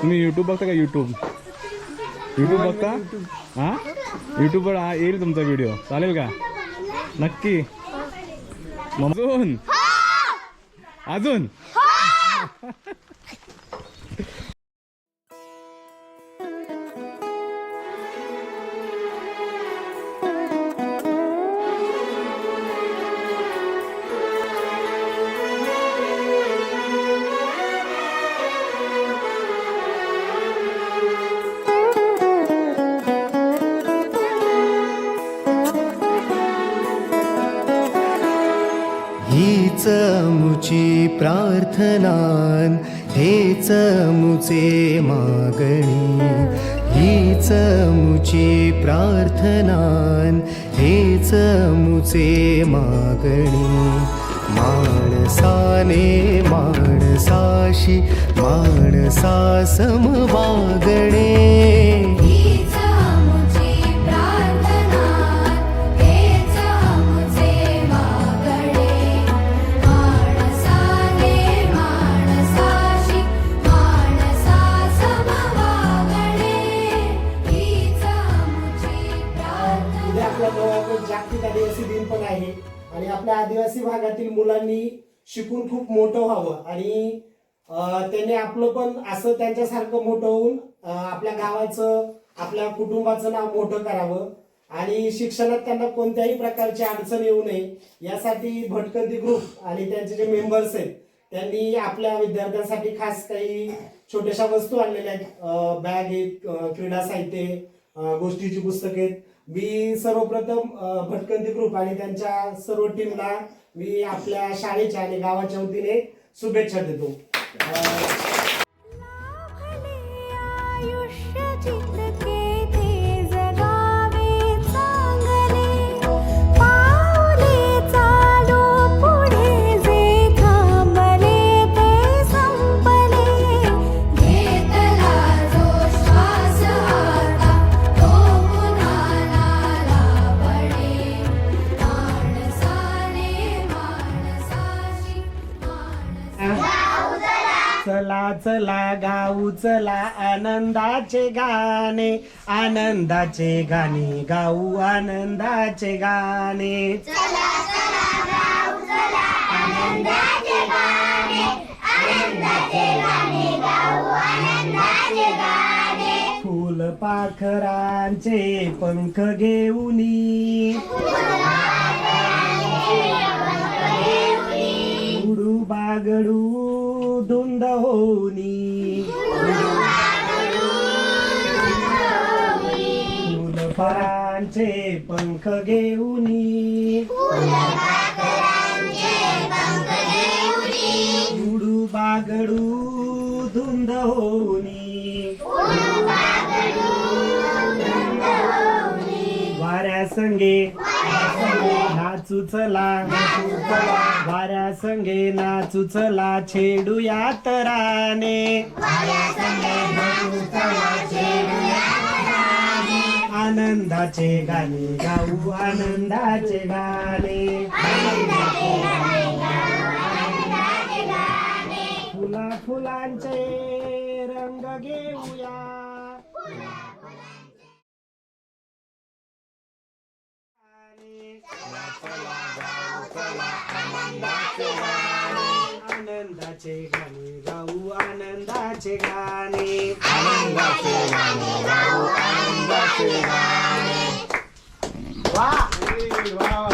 तुम्ही यूट्यूब बघता का? यूट्यूब बघता? हां यूट्यूबवर येईल तुमचा व्हिडिओ, चालेल का? नक्की. अजून अजून हीच मुची प्रार्थनान, हेच मुचे मागणी. हीच मुची प्रार्थनान, हेच मुचे मागणी. माणसाने माणसाशी माणसासम वागणे. जागतिक आदिवासी दिन पण आहे आणि आपल्या आदिवासी भागातील मुलांनी शिकून खूप मोठं व्हावं आणि त्यांनी आपलं पण असं त्यांच्यासारखं मोठं होऊन आपल्या गावाचं आपल्या कुटुंबाचं नाव मोठं करावं आणि शिक्षणात त्यांना कोणत्याही प्रकारची अडचण येऊ नये यासाठी भटकंती ग्रुप आणि त्यांचे जे मेंबर्स आहेत त्यांनी आपल्या विद्यार्थ्यांसाठी खास काही छोट्याशा वस्तू आणलेल्या आहेत. बॅग आहेत, क्रीडा साहित्य, गोष्टीची पुस्तके आहेत. मी सर्वप्रथम भटकंती ग्रुप आणि त्यांच्या सर्व टीमला मी आपल्या शाळेच्या आणि गावाच्या वतीने शुभेच्छा देतो. चला चला गाऊ चला आनंदाचे गाणे, आनंदाचे गाणे गाऊ, आनंदाचे गाणे. चला चला गाऊ चला आनंदाचे गाणे, आनंदाचे गाणे गाऊ, आनंदाचे गाणे. फुलपाखरांचे पंख घेऊनी, उडू बागडू धुंद होनी. फुलपाखरांचे पंख घेऊनी, उडू बागडू धुंद होनी. वाऱ्या संगे नाचू चला, वाऱ्या संगे नाचू चला, छेडूया तराने. आनंदाचे गाणे गाऊ, आनंदाचे गाणे. फुला फुलांचे रंग घेऊया, आनंदाचे गाणे गाऊ, आनंदाचे गाणे. आनंदाचे गाणे गाऊ, आनंदाचे गाणे. वा वा.